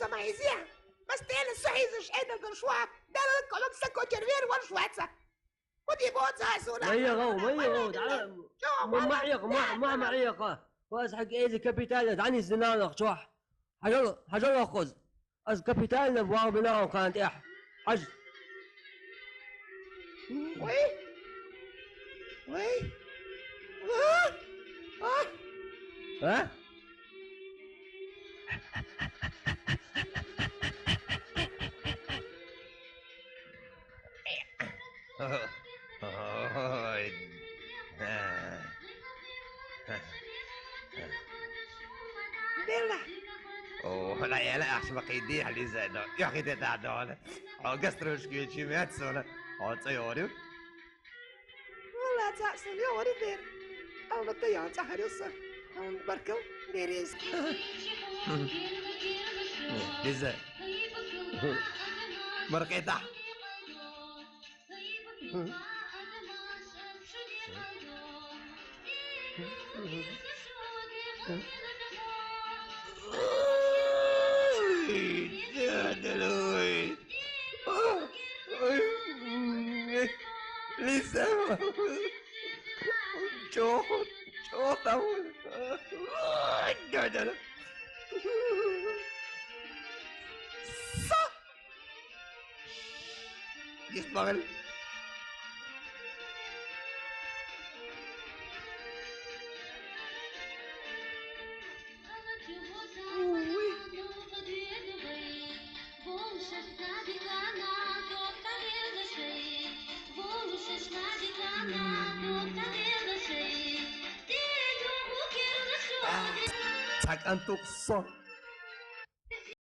mais rien. Mas tem sorrisos ainda do schwab. Dela coloca sa cochervier wal schwatza. ودي بوت زاسونا. ما تعال ما معيقة. واز حق ايزي كابيتال دعني الزنانة شوح. حجر خذ. از كابيتال نبغى بناء كانت اح. حج. وي. ها؟ Dela. Oh, la jävla arsmakidé här Lisa då. Jag vet inte då. Och gastroskil chimet såna. Och så gör du. والله تحصل يا ولد دير. أو نطيع تحرص. أو بركو ديريز. Lisa. مرقيتها. دلوي لسه شوف طول صح يشتغل tak antuk sok